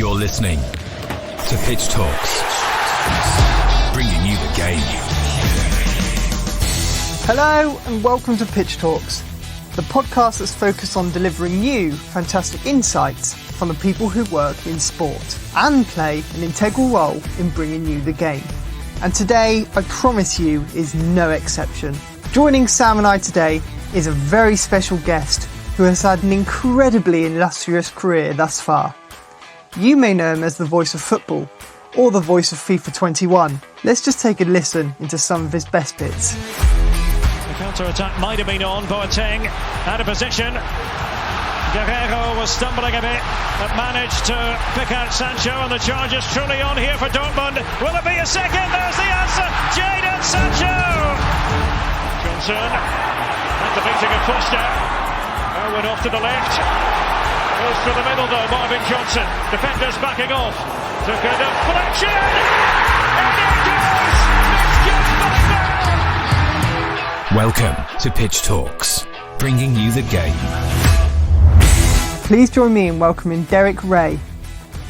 You're listening to Pitch Talks, bringing you the game. Hello and welcome to Pitch Talks, the podcast that's focused on delivering you fantastic insights from the people who work in sport and play an integral role in bringing you the game. And today, I promise you, is no exception. Joining Sam and I today is a very special guest who has had an incredibly illustrious career thus far. You may know him as the voice of football or the voice of FIFA 21. Let's just take a listen into some of his best bits. The counter-attack might have been on. Boateng out of position. Guerrero was stumbling a bit, but managed to pick out Sancho, and the charge is truly on here for Dortmund. Will it be a second? There's the answer. Jadon Sancho. Johnson at the beating of Foster. Owen off to the left. Goes through the middle though, Marvin Johnson. Defenders backing off. Took a deflection. And it goes. Welcome to Pitch Talks, bringing you the game. Please join me in welcoming Derek Ray.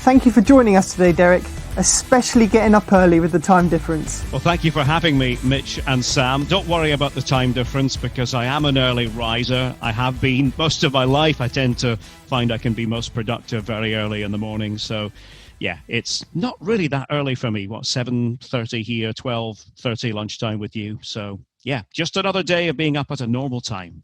Thank you for joining us today, Derek, especially getting up early with the time difference. Well, thank you for having me, Mitch and Sam. Don't worry about the time difference because I am an early riser. I have been most of my life. I tend to find I can be most productive very early in the morning. So, yeah, it's not really that early for me. 7:30 here, 12:30 lunchtime with you. So, yeah, just another day of being up at a normal time.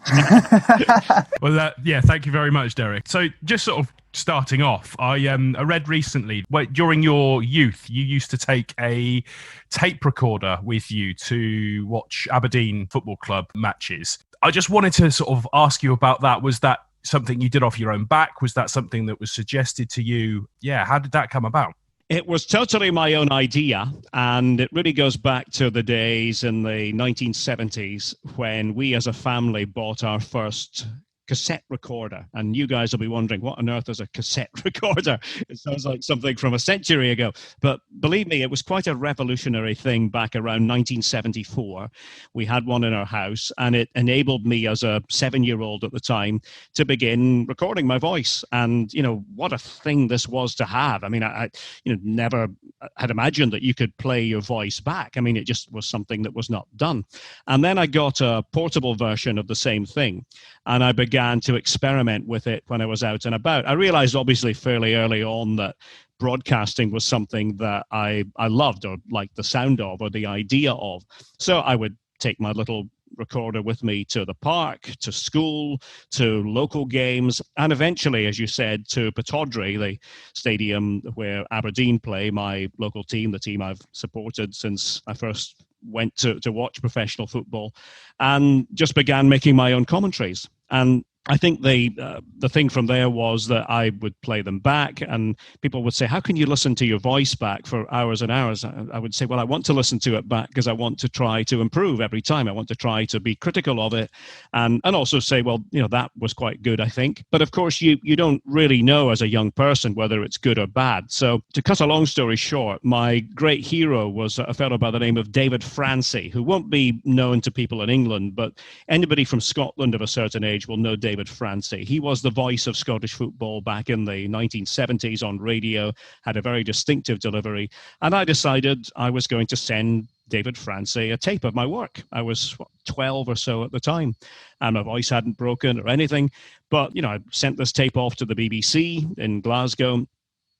Well, thank you very much, Derek. So just sort of starting off, I read recently, during your youth, you used to take a tape recorder with you to watch Aberdeen Football Club matches. I just wanted to sort of ask you about that. Was that something you did off your own back? Was that something that was suggested to you? Yeah, how did that come about? It was totally my own idea, and it really goes back to the days in the 1970s when we as a family bought our first cassette recorder. And you guys will be wondering, what on earth is a cassette recorder? It sounds like something from a century ago. But believe me, it was quite a revolutionary thing back around 1974. We had one in our house, and it enabled me as a 7-year-old at the time to begin recording my voice. And, what a thing this was to have. I mean, I never had imagined that you could play your voice back. I mean, it just was something that was not done. And then I got a portable version of the same thing, and I began to experiment with it when I was out and about. I realized obviously fairly early on that broadcasting was something that I loved or liked the sound of or the idea of. So I would take my little recorder with me to the park, to school, to local games, and eventually, as you said, to Pittodrie, the stadium where Aberdeen play, my local team, the team I've supported since I first went to watch professional football, and just began making my own commentaries. And I think the thing from there was that I would play them back, and people would say, how can you listen to your voice back for hours and hours? I would say, well, I want to listen to it back because I want to try to improve every time. I want to try to be critical of it and also say, well, that was quite good, I think. But of course, you don't really know as a young person whether it's good or bad. So to cut a long story short, my great hero was a fellow by the name of David Francie, who won't be known to people in England, but anybody from Scotland of a certain age will know David Francie. He was the voice of Scottish football back in the 1970s on radio, had a very distinctive delivery, and I decided I was going to send David Francie a tape of my work. I was 12 or so at the time, and my voice hadn't broken or anything, but I sent this tape off to the BBC in Glasgow,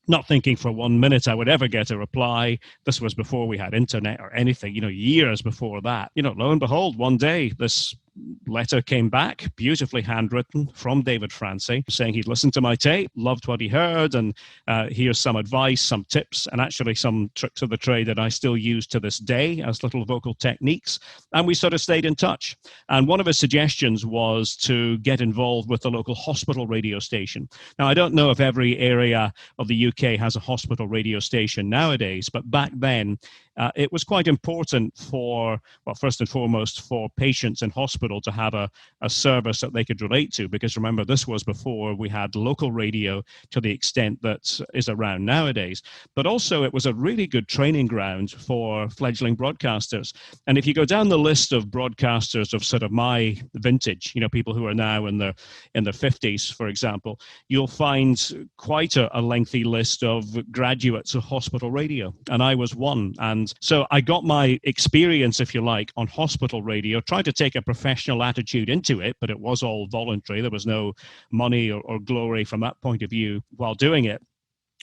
not thinking for 1 minute I would ever get a reply. This was before we had internet or anything, years before that. Lo and behold, one day this letter came back, beautifully handwritten, from David Francie, saying he'd listened to my tape, loved what he heard, and here's some advice, some tips, and actually some tricks of the trade that I still use to this day as little vocal techniques. And we sort of stayed in touch. And one of his suggestions was to get involved with the local hospital radio station. Now, I don't know if every area of the UK has a hospital radio station nowadays, but back then, it was quite important for, well, first and foremost, for patients in hospital hospital to have a service that they could relate to, because remember, this was before we had local radio to the extent that is around nowadays. But also it was a really good training ground for fledgling broadcasters. And if you go down the list of broadcasters of sort of my vintage, people who are now in their 50s, for example, you'll find quite a lengthy list of graduates of hospital radio. And I was one. And so I got my experience, if you like, on hospital radio, tried to take a professional attitude into it, but it was all voluntary. There was no money or glory from that point of view while doing it.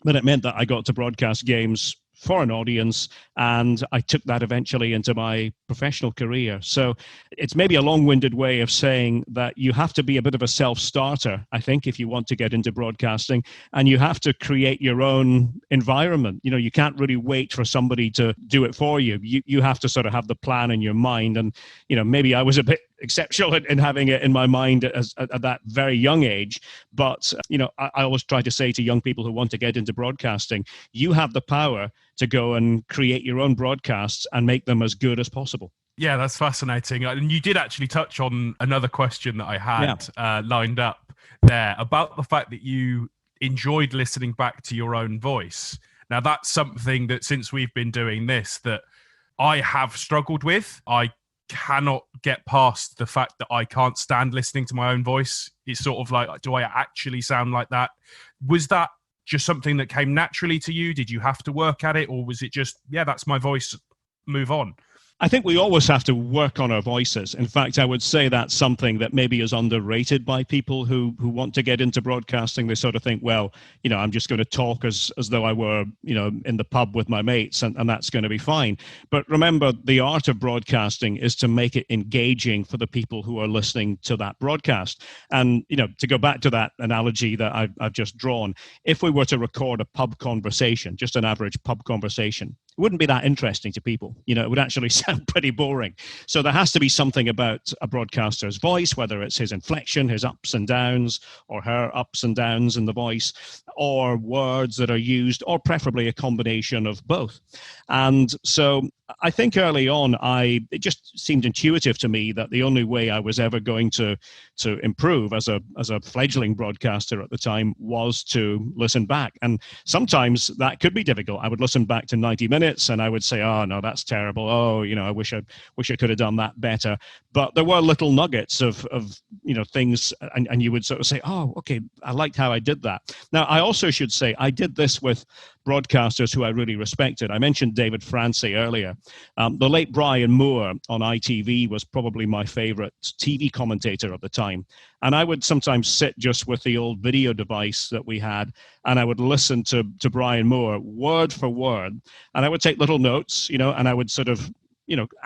But it meant that I got to broadcast games for an audience, and I took that eventually into my professional career. So it's maybe a long-winded way of saying that you have to be a bit of a self-starter, I think, if you want to get into broadcasting, and you have to create your own environment. You can't really wait for somebody to do it for you. You have to sort of have the plan in your mind. And, maybe I was a bit exceptional in having it in my mind at that very young age. But, I always try to say to young people who want to get into broadcasting, you have the power to go and create your own broadcasts and make them as good as possible. Yeah, that's fascinating. And you did actually touch on another question that I had lined up there about the fact that you enjoyed listening back to your own voice. Now, that's something that since we've been doing this that I have struggled with. I cannot get past the fact that I can't stand listening to my own voice. It's sort of like, do I actually sound like that? Was that just something that came naturally to you? Did you have to work at it? Or was it just, that's my voice, move on? I think we always have to work on our voices. In fact, I would say that's something that maybe is underrated by people who want to get into broadcasting. They sort of think, well, I'm just going to talk as though I were, in the pub with my mates, and that's going to be fine. But remember, the art of broadcasting is to make it engaging for the people who are listening to that broadcast. And, to go back to that analogy that I've just drawn, if we were to record a pub conversation, just an average pub conversation, it wouldn't be that interesting to people. It would actually sound pretty boring. So there has to be something about a broadcaster's voice, whether it's his inflection, his ups and downs, or her ups and downs in the voice, or words that are used, or preferably a combination of both. And so I think early on, it just seemed intuitive to me that the only way I was ever going to improve as a fledgling broadcaster at the time was to listen back. And sometimes that could be difficult. I would listen back to 90 minutes and I would say, oh, no, that's terrible. Oh, I wish I could have done that better. But there were little nuggets of things, and you would sort of say, oh, okay, I liked how I did that. Now, I also should say I did this with broadcasters who I really respected. I mentioned David Francie earlier. The late Brian Moore on ITV was probably my favorite TV commentator at the time. And I would sometimes sit just with the old video device that we had, and I would listen to Brian Moore word for word. And I would take little notes, and I would sort of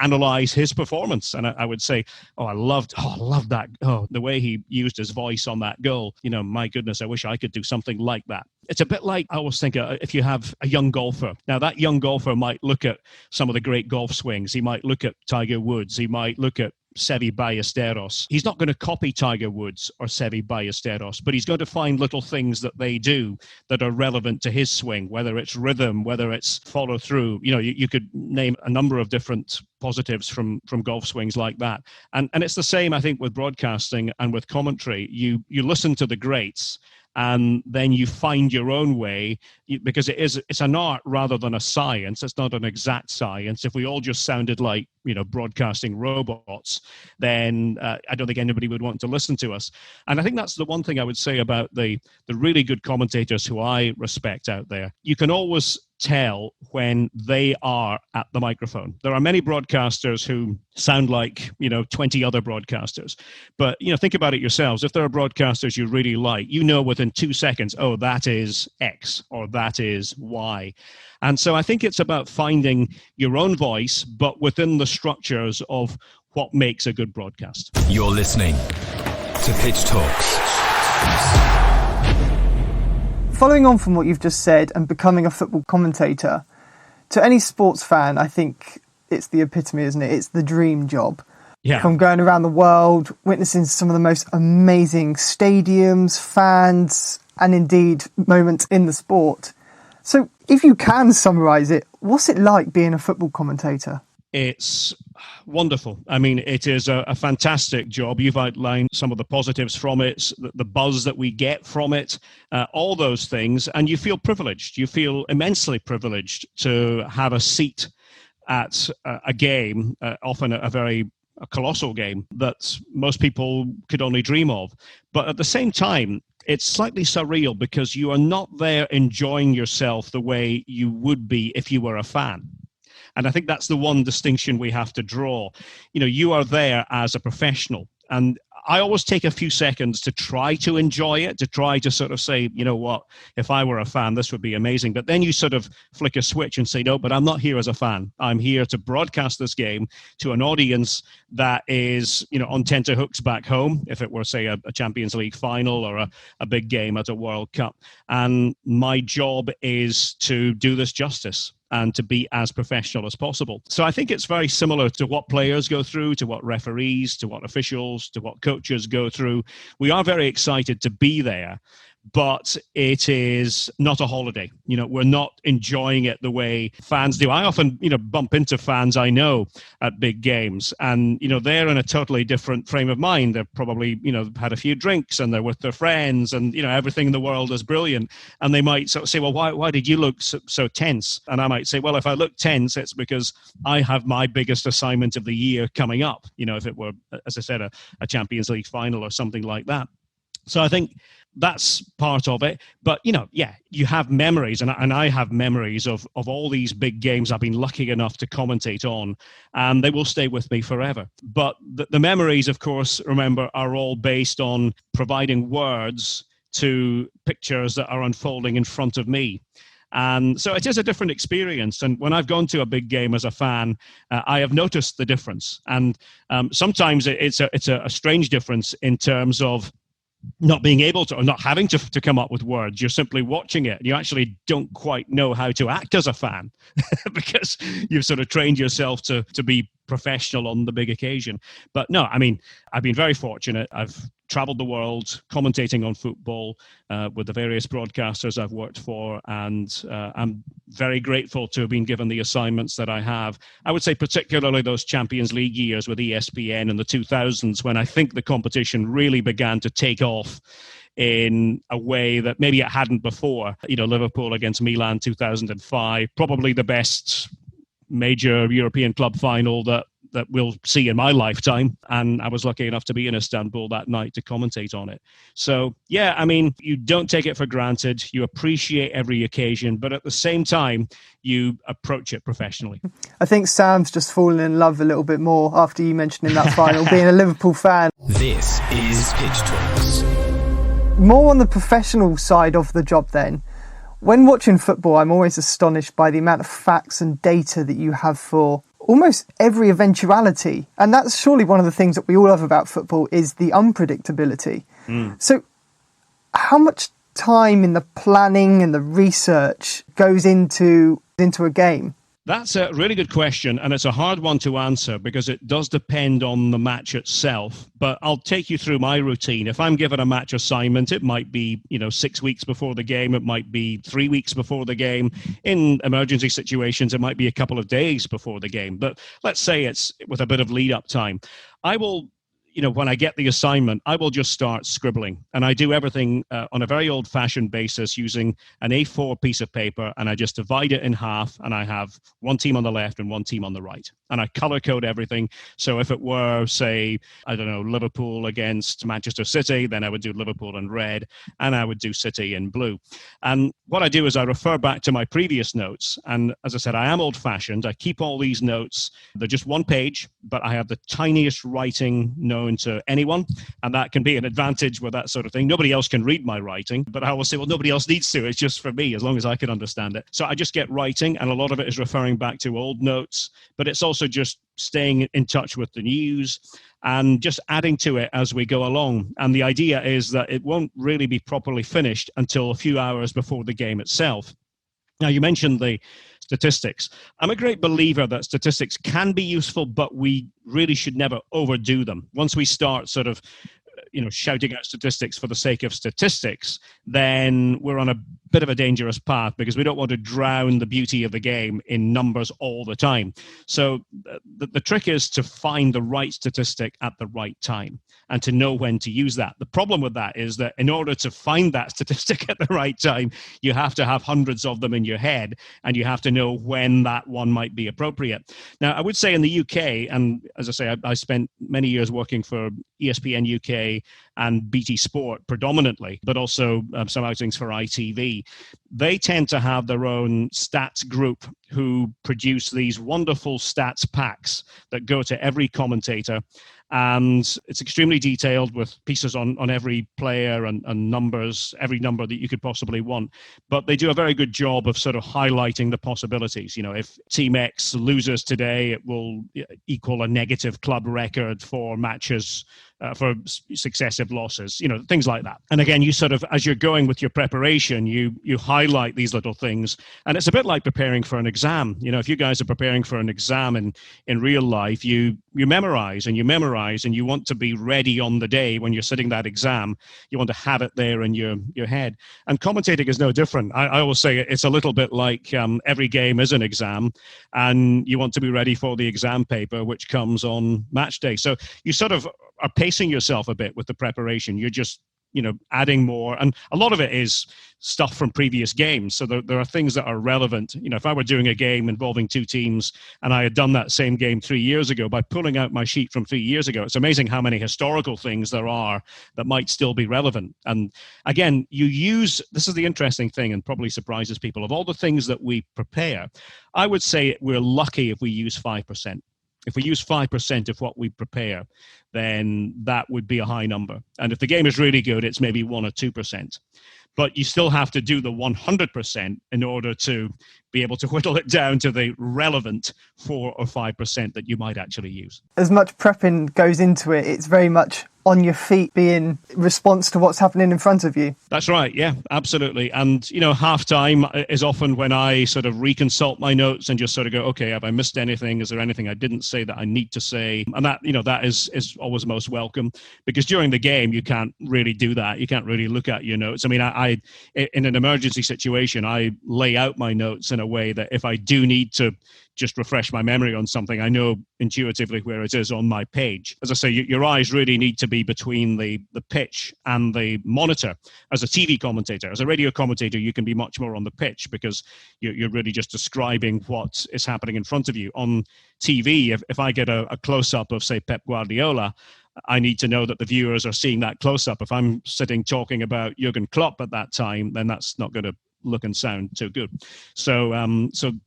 analyze his performance. And I would say, I loved that. Oh, the way he used his voice on that goal. My goodness, I wish I could do something like that. It's a bit like, I always think, if you have a young golfer. Now, that young golfer might look at some of the great golf swings. He might look at Tiger Woods. He might look at Seve Ballesteros. He's not going to copy Tiger Woods or Seve Ballesteros, but he's going to find little things that they do that are relevant to his swing, whether it's rhythm, whether it's follow through. You could name a number of different positives from golf swings like that. And it's the same, I think, with broadcasting and with commentary. You listen to the greats, and then you find your own way, because it's an art rather than a science. It's not an exact science. If we all just sounded like broadcasting robots, then I don't think anybody would want to listen to us. And I think that's the one thing I would say about the really good commentators who I respect out there. You can always tell when they are at the microphone. There are many broadcasters who sound like 20 other broadcasters, but think about it yourselves. If there are broadcasters you really like, within 2 seconds, oh, that is X or that is Y. And so I think it's about finding your own voice, but within the structures of what makes a good broadcast. You're listening to Pitch Talks. Following on from what you've just said and becoming a football commentator, to any sports fan, I think it's the epitome, isn't it? It's the dream job. Yeah. From going around the world, witnessing some of the most amazing stadiums, fans, and indeed moments in the sport. So if you can summarise it, what's it like being a football commentator? It's wonderful. I mean, it is a fantastic job. You've outlined some of the positives from it, the buzz that we get from it, all those things, and you feel privileged. You feel immensely privileged to have a seat at a game, often a colossal game that most people could only dream of. But at the same time, it's slightly surreal because you are not there enjoying yourself the way you would be if you were a fan. And I think that's the one distinction we have to draw. You know, you are there as a professional. And I always take a few seconds to try to enjoy it, to try to sort of say, you know what, if I were a fan, this would be amazing. But then you sort of flick a switch and say, no, but I'm not here as a fan. I'm here to broadcast this game to an audience that is, you know, on tenterhooks back home, if it were, say, a Champions League final or a big game at a World Cup. And my job is to do this justice and to be as professional as possible. So I think it's very similar to what players go through, to what referees, to what officials, to what coaches go through. We are very excited to be there, but it is not a holiday. You know, we're not enjoying it the way fans do. I often, you know, bump into fans I know at big games, and, you know, they're in a totally different frame of mind. They've probably, you know, had a few drinks and they're with their friends and, you know, everything in the world is brilliant. And they might sort of say, well, why did you look so tense? And I might say, well, if I look tense, it's because I have my biggest assignment of the year coming up. You know, if it were, as I said, a Champions League final or something like that. So I think that's part of it. But, you know, yeah, you have memories, and I have memories of all these big games I've been lucky enough to commentate on, and they will stay with me forever. But the memories, of course, remember, are all based on providing words to pictures that are unfolding in front of me. And so it is a different experience. And when I've gone to a big game as a fan, I have noticed the difference. And sometimes it's a strange difference in terms of not being able to, or not having to come up with words. You're simply watching it. You actually don't quite know how to act as a fan because you've sort of trained yourself to be professional on the big occasion. But no, I mean, I've been very fortunate. I've traveled the world commentating on football with the various broadcasters I've worked for, and I'm very grateful to have been given the assignments that I have. I would say particularly those Champions League years with ESPN in the 2000s, when I think the competition really began to take off in a way that maybe it hadn't before. You know, Liverpool against Milan 2005, probably the best major European club final that we'll see in my lifetime. And I was lucky enough to be in Istanbul that night to commentate on it. So, yeah, I mean, you don't take it for granted. You appreciate every occasion, but at the same time, you approach it professionally. I think Sam's just fallen in love a little bit more after you mentioning that final, being a Liverpool fan. This is Pitch Talks. More on the professional side of the job then. When watching football, I'm always astonished by the amount of facts and data that you have for almost every eventuality. And that's surely one of the things that we all love about football is the unpredictability. So how much time in the planning and the research goes into a game? That's a really good question, and it's a hard one to answer because it does depend on the match itself. But I'll take you through my routine. If I'm given a match assignment, it might be, 6 weeks before the game. It might be 3 weeks before the game. In emergency situations, it might be a couple of days before the game. But let's say it's with a bit of lead-up time. I will, when I get the assignment, I will just start scribbling. And I do everything on a very old-fashioned basis using an A4 piece of paper, and I just divide it in half, and I have one team on the left and one team on the right. And I color-code everything. So if it were, say, I don't know, Liverpool against Manchester City, then I would do Liverpool in red, and I would do City in blue. And what I do is I refer back to my previous notes. And as I said, I am old-fashioned. I keep all these notes. They're just one page, but I have the tiniest writing known to anyone, and that can be an advantage with that sort of thing. Nobody else can read my writing, but I will say, well, nobody else needs to. It's just for me, as long as I can understand it. So I just get writing, and a lot of it is referring back to old notes, but it's also just staying in touch with the news and just adding to it as we go along. And the idea is that it won't really be properly finished until a few hours before the game itself. Now, you mentioned the statistics. I'm a great believer that statistics can be useful, but we really should never overdo them. Once we start sort of shouting out statistics for the sake of statistics, then we're on a bit of a dangerous path, because we don't want to drown the beauty of the game in numbers all the time. So the trick is to find the right statistic at the right time and to know when to use that. The problem with that is that in order to find that statistic at the right time, you have to have hundreds of them in your head, and you have to know when that one might be appropriate. Now, I would say in the UK, and as I say, I spent many years working for ESPN UK and BT Sport predominantly, but also some outings for ITV. They tend to have their own stats group who produce these wonderful stats packs that go to every commentator. And it's extremely detailed with pieces on every player and numbers, every number that you could possibly want. But they do a very good job of sort of highlighting the possibilities. If Team X loses today, it will equal a negative club record for matches for successive losses, things like that. And again, you sort of, as you're going with your preparation, you highlight these little things. And it's a bit like preparing for an exam. If you guys are preparing for an exam in real life, you memorize and you want to be ready on the day when you're sitting that exam. You want to have it there in your head. And commentating is no different. I always say it's a little bit like every game is an exam, and you want to be ready for the exam paper, which comes on match day. So you sort of are pacing yourself a bit with the preparation. You're just adding more, and a lot of it is stuff from previous games. So there are things that are relevant. If I were doing a game involving two teams and I had done that same game 3 years ago, by pulling out my sheet from 3 years ago, it's amazing how many historical things there are that might still be relevant. And again, this is the interesting thing, and probably surprises people, of all the things that we prepare, I would say we're lucky if we use 5%. If we use 5% of what we prepare, then that would be a high number. And if the game is really good, it's maybe 1 or 2%. But you still have to do the 100% in order to be able to whittle it down to the relevant 4 or 5% that you might actually use. As much prepping goes into it, it's very much on your feet, being response to what's happening in front of you. That's right. Yeah, absolutely. And, halftime is often when I sort of reconsult my notes and just sort of go, okay, have I missed anything? Is there anything I didn't say that I need to say? And that, that is always most welcome, because during the game, you can't really do that. You can't really look at your notes. I mean, I in an emergency situation, I lay out my notes in a way that if I do need to just refresh my memory on something, I know intuitively where it is on my page. As I say, your eyes really need to be between the pitch and the monitor. As a TV commentator, as a radio commentator, you can be much more on the pitch, because you're really just describing what is happening in front of you. On TV, if I get a close-up of, say, Pep Guardiola, I need to know that the viewers are seeing that close-up. If I'm sitting talking about Jurgen Klopp at that time, then that's not going to look and sound too good. So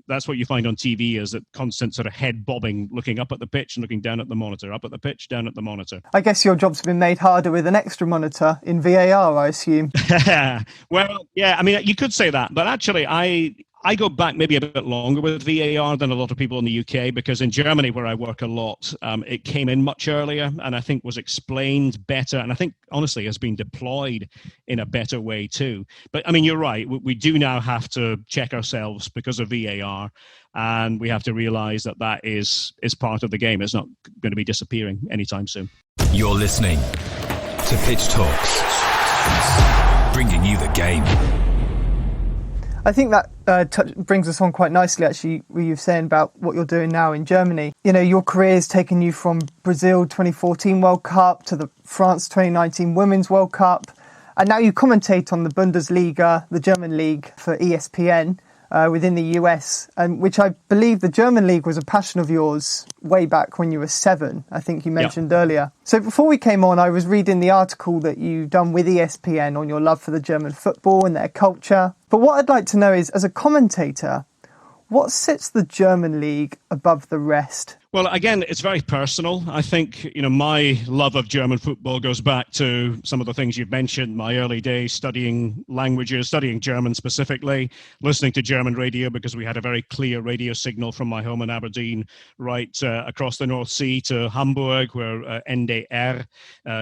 that's what you find on TV, is that constant sort of head bobbing, looking up at the pitch and looking down at the monitor, up at the pitch, down at the monitor. I guess your job's been made harder with an extra monitor in VAR, I assume. Well, yeah, I mean, you could say that, but actually I go back maybe a bit longer with VAR than a lot of people in the UK, because in Germany, where I work a lot, it came in much earlier, and I think was explained better, and I think honestly has been deployed in a better way too. But I mean, you're right, we do now have to check ourselves because of VAR, and we have to realise that is part of the game. It's not going to be disappearing anytime soon. You're listening to Pitch Talks, bringing you the game. I think that brings us on quite nicely, actually, what you're saying about what you're doing now in Germany. Your career has taken you from Brazil 2014 World Cup to the France 2019 Women's World Cup. And now you commentate on the Bundesliga, the German league, for ESPN within the US, which I believe the German league was a passion of yours way back when you were 7, I think you mentioned earlier. So before we came on, I was reading the article that you've done with ESPN on your love for the German football and their culture. But what I'd like to know is, as a commentator, what sets the German league above the rest? Well, again, it's very personal. I think, my love of German football goes back to some of the things you've mentioned, my early days studying languages, studying German specifically, listening to German radio, because we had a very clear radio signal from my home in Aberdeen right across the North Sea to Hamburg, where NDR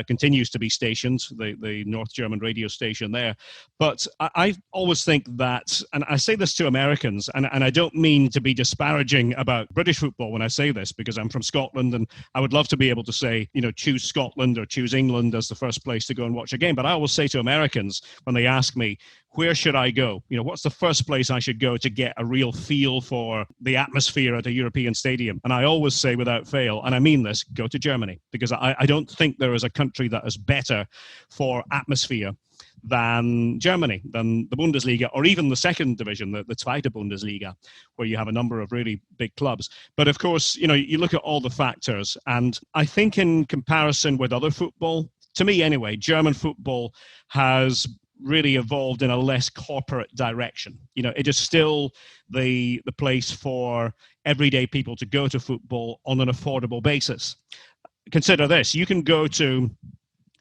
continues to be stationed, the North German radio station there. But I always think that, and I say this to Americans, and I don't mean to be disparaging about British football when I say this, because I'm from Scotland and I would love to be able to say, choose Scotland or choose England as the first place to go and watch a game. But I always say to Americans when they ask me, where should I go? What's the first place I should go to get a real feel for the atmosphere at a European stadium? And I always say without fail, and I mean this, go to Germany, because I don't think there is a country that is better for atmosphere than Germany, than the Bundesliga, or even the second division, the Zweite Bundesliga, where you have a number of really big clubs. But of course, you look at all the factors, and I think in comparison with other football, to me anyway, German football has really evolved in a less corporate direction. It is still the place for everyday people to go to football on an affordable basis. Consider this, you can go to,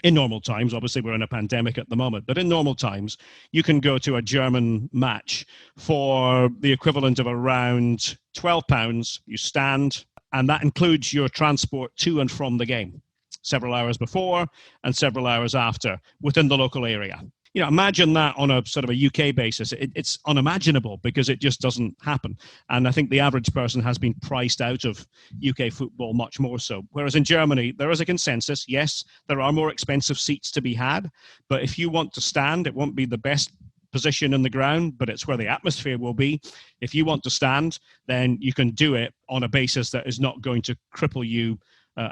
in normal times, obviously we're in a pandemic at the moment, but in normal times, you can go to a German match for the equivalent of around £12. You stand, and that includes your transport to and from the game, several hours before and several hours after, within the local area. Imagine that on a sort of a UK basis. It's unimaginable because it just doesn't happen. And I think the average person has been priced out of UK football much more so. Whereas in Germany, there is a consensus. Yes, there are more expensive seats to be had. But if you want to stand, it won't be the best position in the ground, but it's where the atmosphere will be. If you want to stand, then you can do it on a basis that is not going to cripple you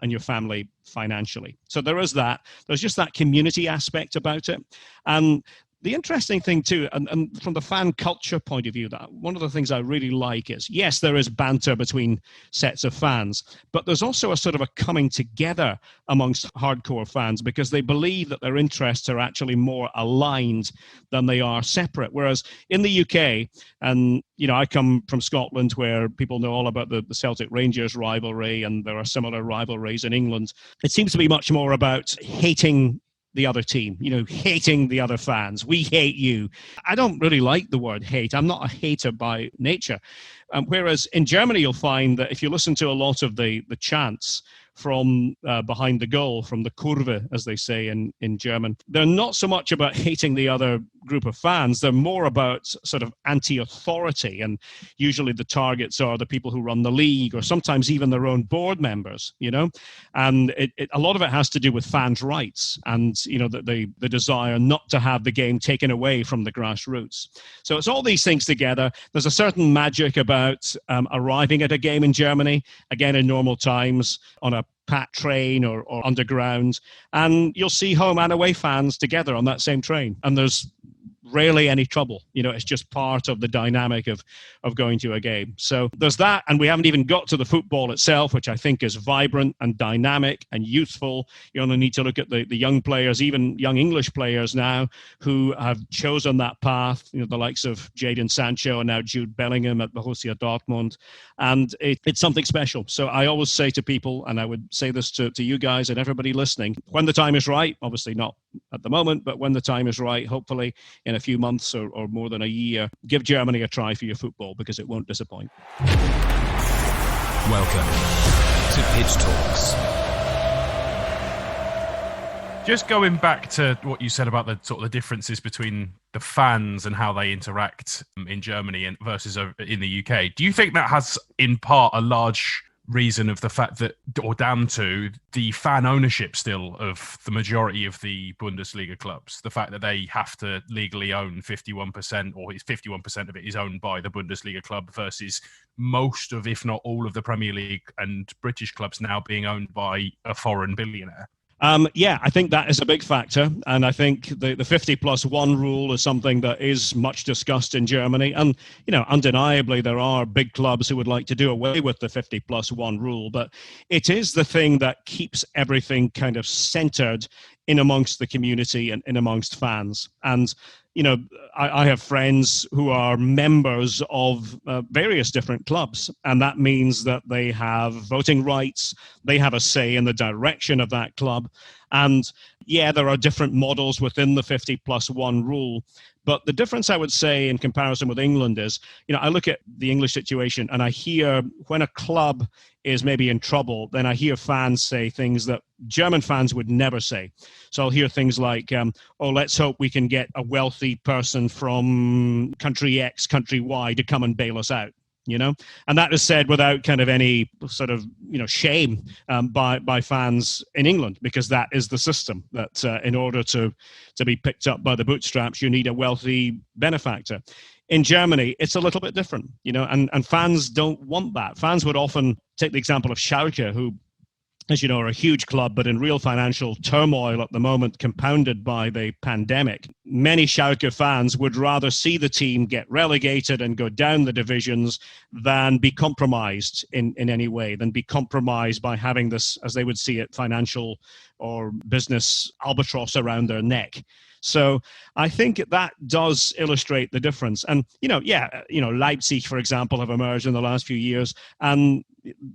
and your family financially. So there is that. There's just that community aspect about it. And the interesting thing too, and from the fan culture point of view, that one of the things I really like is, yes, there is banter between sets of fans, but there's also a sort of a coming together amongst hardcore fans because they believe that their interests are actually more aligned than they are separate. Whereas in the UK, and I come from Scotland where people know all about the Celtic Rangers rivalry, and there are similar rivalries in England. It seems to be much more about hating the other team, hating the other fans. We hate you. I don't really like the word hate. I'm not a hater by nature. Whereas in Germany, you'll find that if you listen to a lot of the chants from behind the goal, from the Kurve, as they say in German, they're not so much about hating the other group of fans. They're more about sort of anti-authority. And usually the targets are the people who run the league, or sometimes even their own board members, And a lot of it has to do with fans' rights and, the desire not to have the game taken away from the grassroots. So it's all these things together. There's a certain magic about arriving at a game in Germany, again, in normal times, on a packed train or underground, and you'll see home and away fans together on that same train, and there's rarely any trouble. It's just part of the dynamic of going to a game. So there's that, and we haven't even got to the football itself, which I think is vibrant and dynamic and youthful. You only need to look at the young players, even young English players now, who have chosen that path, the likes of Jadon Sancho and now Jude Bellingham at Borussia Dortmund, and it's something special. So I always say to people, and I would say this to you guys and everybody listening, when the time is right, obviously not at the moment, but when the time is right, hopefully in a few months or more than a year, give Germany a try for your football, because it won't disappoint. Welcome to Pitch Talks. Just going back to what you said about the sort of the differences between the fans and how they interact in Germany and versus in the UK, do you think that has in part a large reason of the fact that, or down to the fan ownership still of the majority of the Bundesliga clubs, the fact that they have to legally own 51%, or 51% of it is owned by the Bundesliga club versus most of, if not all of the Premier League and British clubs now being owned by a foreign billionaire? Yeah, I think that is a big factor. And I think the 50+1 rule is something that is much discussed in Germany. And, undeniably, there are big clubs who would like to do away with the 50+1 rule. But it is the thing that keeps everything kind of centered in amongst the community and in amongst fans. And I have friends who are members of various different clubs, and that means that they have voting rights, they have a say in the direction of that club. And yeah, there are different models within the 50+1 rule. But the difference, I would say, in comparison with England is, I look at the English situation and I hear when a club is maybe in trouble, then I hear fans say things that German fans would never say. So I'll hear things like, let's hope we can get a wealthy person from country X, country Y to come and bail us out. and that is said without kind of any sort of shame by fans in England, because that is the system, that in order to be picked up by the bootstraps, you need a wealthy benefactor. In Germany, it's a little bit different, and fans don't want that. Fans would often take the example of Schalke, who, as you know, are a huge club, but in real financial turmoil at the moment, compounded by the pandemic. Many Schalke fans would rather see the team get relegated and go down the divisions than be compromised in any way, than be compromised by having this, as they would see it, financial or business albatross around their neck. So I think that does illustrate the difference. And, Leipzig, for example, have emerged in the last few years, and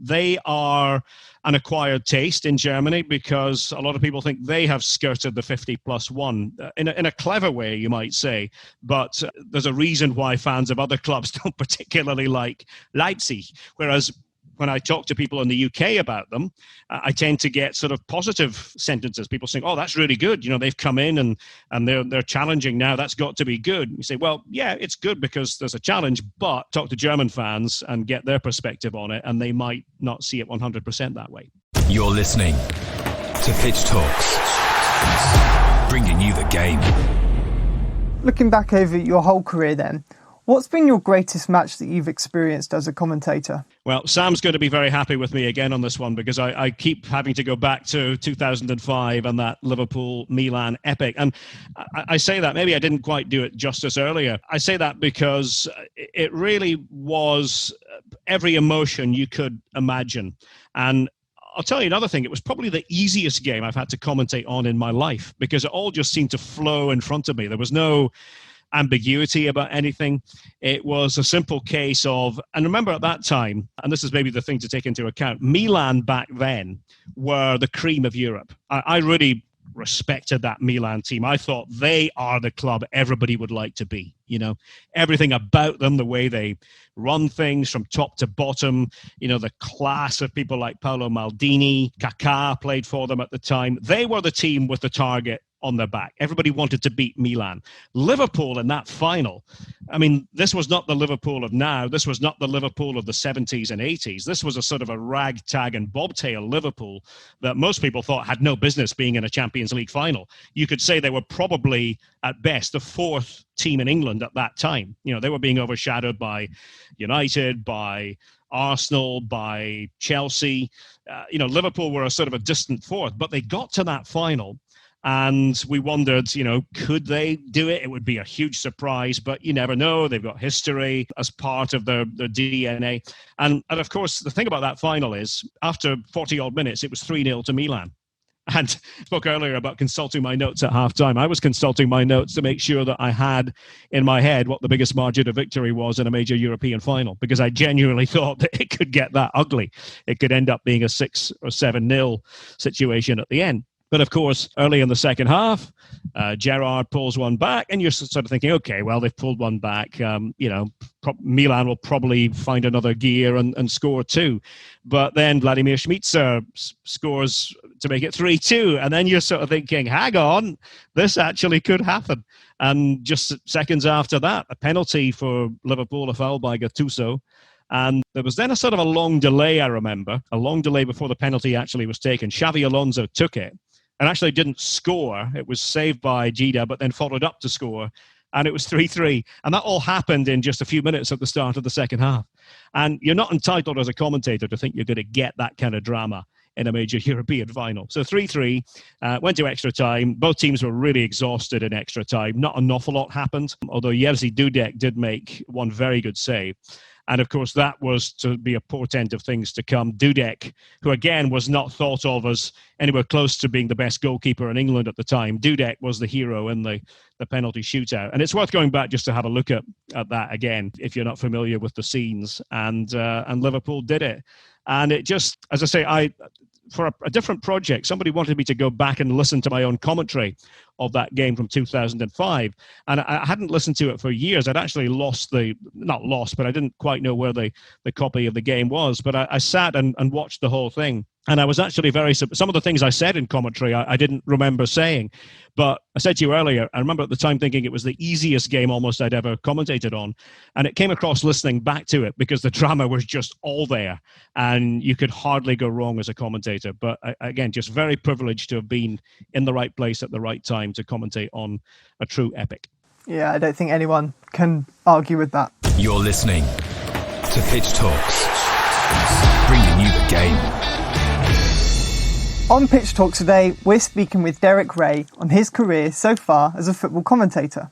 they are an acquired taste in Germany because a lot of people think they have skirted the 50+1 in a clever way, you might say. But there's a reason why fans of other clubs don't particularly like Leipzig, whereas when I talk to people in the UK about them, I tend to get sort of positive sentences. People saying, "Oh, that's really good. They've come in and they're challenging now. That's got to be good." You say, "Well, yeah, it's good because there's a challenge." But talk to German fans and get their perspective on it, and they might not see it 100% that way. You're listening to Pitch Talks, bringing you the game. Looking back over your whole career then, what's been your greatest match that you've experienced as a commentator? Well, Sam's going to be very happy with me again on this one, because I keep having to go back to 2005 and that Liverpool-Milan epic. And I say that, maybe I didn't quite do it justice earlier. I say that because it really was every emotion you could imagine. And I'll tell you another thing. It was probably the easiest game I've had to commentate on in my life, because it all just seemed to flow in front of me. There was no ambiguity about anything. It was a simple case of, and remember at that time, and this is maybe the thing to take into account, Milan back then were the cream of Europe. I really respected that Milan team. I thought they are the club everybody would like to be. Everything about them, the way they run things from top to bottom, the class of people like Paolo Maldini, Kaká played for them at the time. They were the team with the target on their back. Everybody wanted to beat Milan. Liverpool in that final, this was not the Liverpool of now. This was not the Liverpool of the 70s and 80s. This was a sort of a ragtag and bobtail Liverpool that most people thought had no business being in a Champions League final. You could say they were probably, at best, the fourth team in England at that time. They were being overshadowed by United, by Arsenal, by Chelsea. Liverpool were a sort of a distant fourth, but they got to that final. And we wondered, could they do it? It would be a huge surprise, but you never know. They've got history as part of their DNA. And of course, the thing about that final is, after 40-odd minutes, it was 3-0 to Milan. And I spoke earlier about consulting my notes at half-time. I was consulting my notes to make sure that I had in my head what the biggest margin of victory was in a major European final, because I genuinely thought that it could get that ugly. It could end up being a 6 or 7-0 situation at the end. But of course, early in the second half, Gerrard pulls one back, and you're sort of thinking, okay, well, they've pulled one back. Milan will probably find another gear and score two. But then Vladimir Šmicer scores to make it 3-2. And then you're sort of thinking, hang on, this actually could happen. And just seconds after that, a penalty for Liverpool, a foul by Gattuso. And there was then a sort of a long delay, I remember, a long delay before the penalty actually was taken. Xavi Alonso took it and actually didn't score. It was saved by Gida, but then followed up to score. And it was 3-3. And that all happened in just a few minutes at the start of the second half. And you're not entitled as a commentator to think you're going to get that kind of drama in a major European final. So 3-3, went to extra time. Both teams were really exhausted in extra time. Not an awful lot happened, although Jerzy Dudek did make one very good save. And of course, that was to be a portent of things to come. Dudek, who again was not thought of as anywhere close to being the best goalkeeper in England at the time. Dudek was the hero in the penalty shootout. And it's worth going back just to have a look at that again, if you're not familiar with the scenes. And Liverpool did it. And it just, as I say, for a different project, somebody wanted me to go back and listen to my own commentary of that game from 2005. And I hadn't listened to it for years. I'd actually but I didn't quite know where the copy of the game was. But I sat and watched the whole thing. And I was actually some of the things I said in commentary, I didn't remember saying. But I said to you earlier, I remember at the time thinking it was the easiest game almost I'd ever commentated on. And it came across listening back to it because the drama was just all there. And you could hardly go wrong as a commentator. But again, just very privileged to have been in the right place at the right time to commentate on a true epic. Yeah, I don't think anyone can argue with that. You're listening to Pitch Talks, bringing you the game. On Pitch Talks today, we're speaking with Derek Ray on his career so far as a football commentator,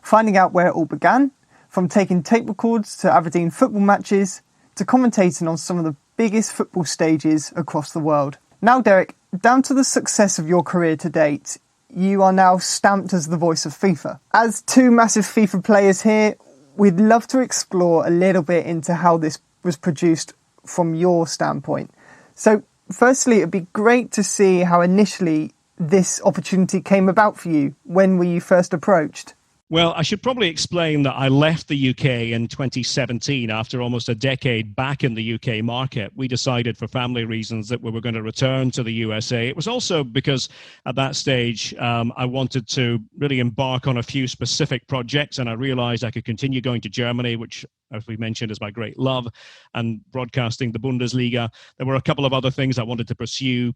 finding out where it all began, from taking tape records to Aberdeen football matches, to commentating on some of the biggest football stages across the world. Now, Derek, down to the success of your career to date, you are now stamped as the voice of FIFA. As two massive FIFA players here, we'd love to explore a little bit into how this was produced from your standpoint. So, firstly, it'd be great to see how initially this opportunity came about for you. When were you first approached? Well, I should probably explain that I left the UK in 2017 after almost a decade back in the UK market. We decided for family reasons that we were going to return to the USA. It was also because at that stage I wanted to really embark on a few specific projects, and I realized I could continue going to Germany, which, as we mentioned, is my great love, and broadcasting the Bundesliga. There were a couple of other things I wanted to pursue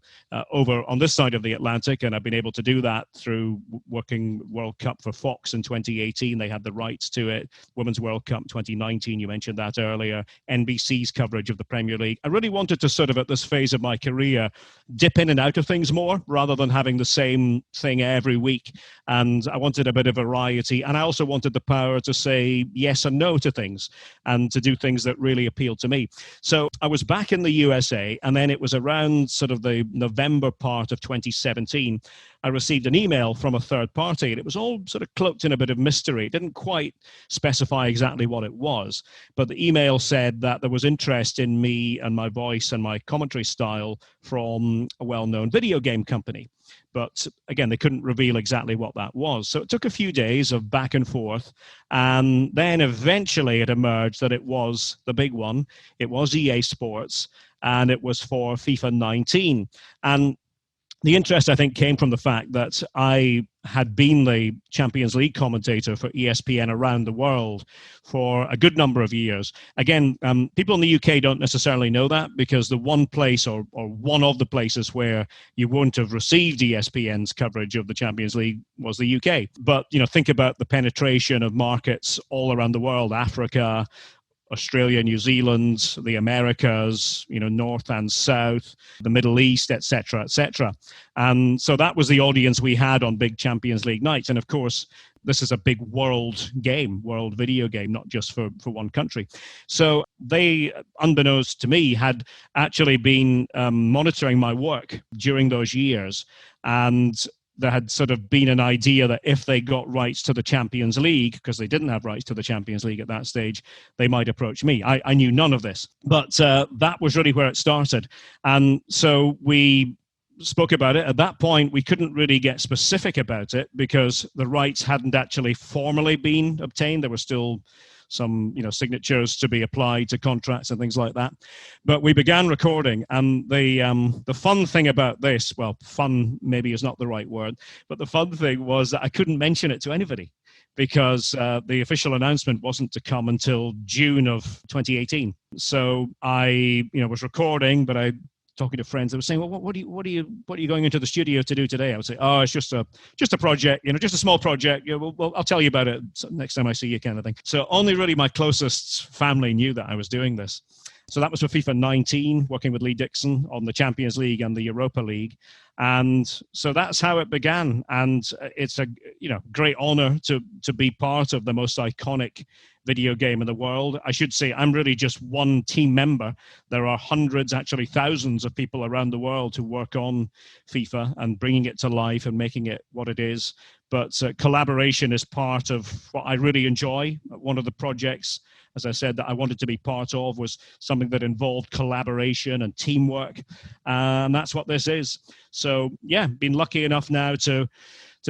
over on this side of the Atlantic, and I've been able to do that through working World Cup for Fox in 2018. They had the rights to it. Women's World Cup 2019, you mentioned that earlier. NBC's coverage of the Premier League. I really wanted to sort of, at this phase of my career, dip in and out of things more rather than having the same thing every week. And I wanted a bit of variety. And I also wanted the power to say yes and no to things, and to do things that really appealed to me. So I was back in the USA, and then it was around sort of the November part of 2017, I received an email from a third party, and it was all sort of cloaked in a bit of mystery. It didn't quite specify exactly what it was, but the email said that there was interest in me and my voice and my commentary style from a well-known video game company. But again, they couldn't reveal exactly what that was. So it took a few days of back and forth. And then eventually it emerged that it was the big one. It was EA Sports, and it was for FIFA 19. And the interest, I think, came from the fact that I had been the Champions League commentator for ESPN around the world for a good number of years. Again, people in the UK don't necessarily know that, because the one place or one of the places where you wouldn't have received ESPN's coverage of the Champions League was the UK. But, think about the penetration of markets all around the world: Africa, Australia, New Zealand, the Americas, North and South, the Middle East, etc., etc. And so that was the audience we had on big Champions League nights. And of course, this is a big world video game, not just for one country. So they, unbeknownst to me, had actually been monitoring my work during those years. And there had sort of been an idea that if they got rights to the Champions League, because they didn't have rights to the Champions League at that stage, they might approach me. I knew none of this, but that was really where it started. And so we spoke about it. At that point, we couldn't really get specific about it because the rights hadn't actually formally been obtained. There were still some signatures to be applied to contracts and things like that. But we began recording, and the fun thing about this, well, fun maybe is not the right word, but the fun thing was that I couldn't mention it to anybody, because the official announcement wasn't to come until June of 2018. So I was recording, but I talking to friends, they were saying, well, what are you going into the studio to do today? I would say, oh, it's just a project, just a small project. Well, I'll tell you about it next time I see you, kind of thing. So only really my closest family knew that I was doing this. So that was for FIFA 19, working with Lee Dixon on the Champions League and the Europa League. And so that's how it began. And it's a great honor to be part of the most iconic video game in the world. I should say I'm really just one team member. There are hundreds, actually thousands of people around the world who work on FIFA and bringing it to life and making it what it is. But collaboration is part of what I really enjoy. One of the projects, as I said, that I wanted to be part of was something that involved collaboration and teamwork. And that's what this is. So, yeah, been lucky enough now to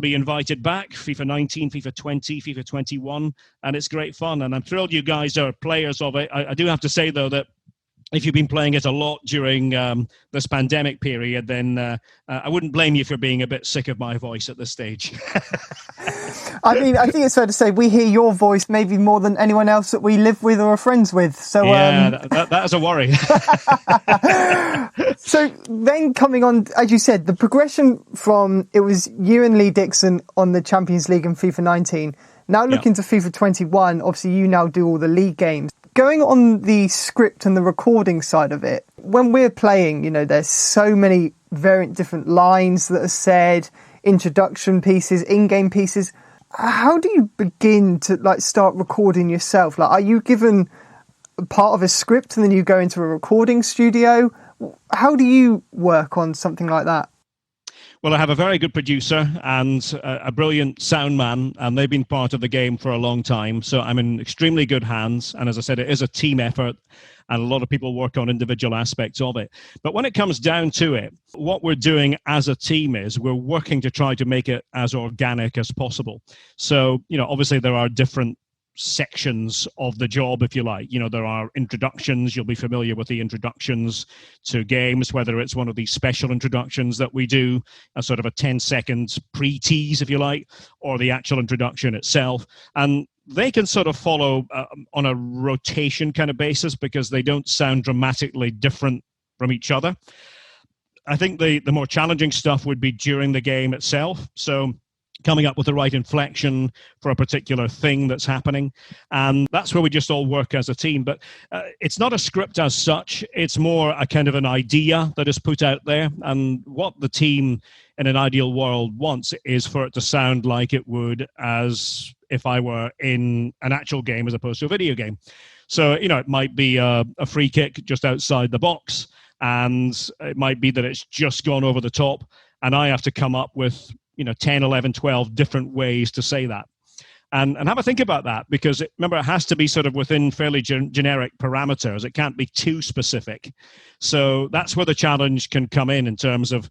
be invited back, FIFA 19, FIFA 20, FIFA 21, and it's great fun. And I'm thrilled you guys are players of it. I do have to say, though, that if you've been playing it a lot during this pandemic period, then I wouldn't blame you for being a bit sick of my voice at this stage. I mean, I think it's fair to say we hear your voice maybe more than anyone else that we live with or are friends with. So yeah, that is a worry. So then coming on, as you said, the progression from, it was you and Lee Dixon on the Champions League and FIFA 19. Now looking to FIFA 21, obviously you now do all the league games. Going on the script and the recording side of it, when we're playing, you know, there's so many variant different lines that are said, introduction pieces, in-game pieces. How do you begin to start recording yourself? Like, are you given part of a script and then you go into a recording studio? How do you work on something like that? Well, I have a very good producer and a brilliant sound man, and they've been part of the game for a long time. So I'm in extremely good hands. And as I said, it is a team effort, and a lot of people work on individual aspects of it. But when it comes down to it, what we're doing as a team is we're working to try to make it as organic as possible. So, you know, obviously there are different sections of the job, if you like. You know, there are introductions. You'll be familiar with the introductions to games, whether it's one of these special introductions that we do, a sort of a 10-second pre-tease, if you like, or the actual introduction itself. And they can sort of follow on a rotation kind of basis because they don't sound dramatically different from each other. I think the more challenging stuff would be during the game itself. So coming up with the right inflection for a particular thing that's happening. And that's where we just all work as a team. But it's not a script as such. It's more a kind of an idea that is put out there. And what the team in an ideal world wants is for it to sound like it would as if I were in an actual game as opposed to a video game. So, you know, it might be a free kick just outside the box, and it might be that it's just gone over the top, and I have to come up with 10, 11, 12 different ways to say that. And have a think about that, because remember, it has to be sort of within fairly generic parameters. It can't be too specific. So that's where the challenge can come in terms of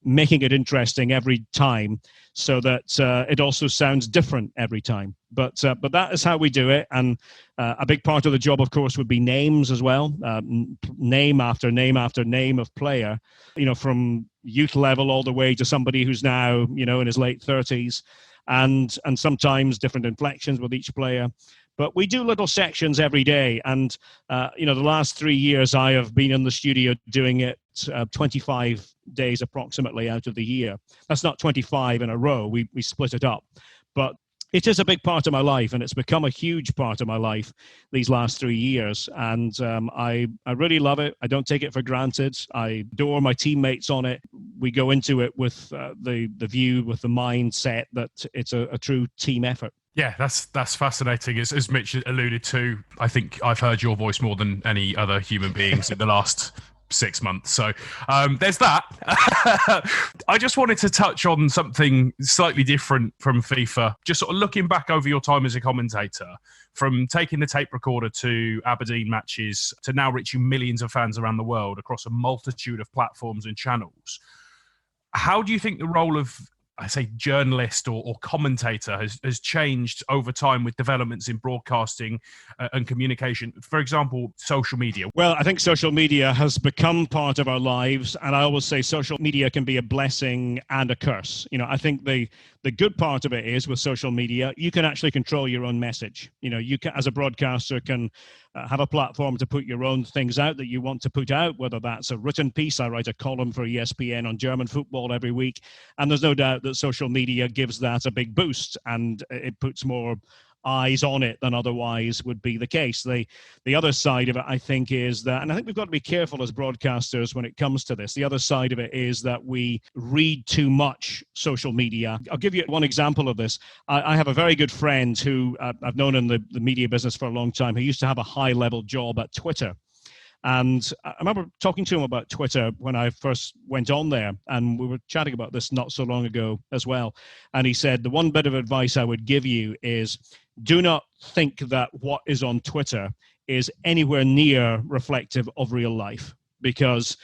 making it interesting every time so that it also sounds different every time. But that is how we do it. And a big part of the job, of course, would be names as well. Name after name after name of player, from youth level all the way to somebody who's now, in his late 30s, and sometimes different inflections with each player. But we do little sections every day. And, the last 3 years I have been in the studio doing it 25 days approximately out of the year. That's not 25 in a row. We split it up. But it is a big part of my life, and it's become a huge part of my life these last 3 years. And I really love it. I don't take it for granted. I adore my teammates on it. We go into it with the view, with the mindset that it's a true team effort. Yeah, that's fascinating. As Mitch alluded to, I think I've heard your voice more than any other human beings in the last 6 months. So there's that. I just wanted to touch on something slightly different from FIFA. Just sort of looking back over your time as a commentator, from taking the tape recorder to Aberdeen matches to now reaching millions of fans around the world across a multitude of platforms and channels. How do you think the role of, I say, journalist or commentator has changed over time with developments in broadcasting and communication? For example, social media. Well, I think social media has become part of our lives, and I always say social media can be a blessing and a curse. I think the good part of it is with social media, you can actually control your own message. You can, as a broadcaster, can have a platform to put your own things out that you want to put out, whether that's a written piece. I write a column for ESPN on German football every week, and there's no doubt that social media gives that a big boost, and it puts more eyes on it than otherwise would be the case. The other side of it, I think, is that, and I think we've got to be careful as broadcasters when it comes to this, the other side of it is that we read too much social media. I'll give you one example of this. I have a very good friend who I've known in the media business for a long time, who used to have a high-level job at Twitter. And I remember talking to him about Twitter when I first went on there, and we were chatting about this not so long ago as well. And he said, the one bit of advice I would give you is, do not think that what is on Twitter is anywhere near reflective of real life. Because,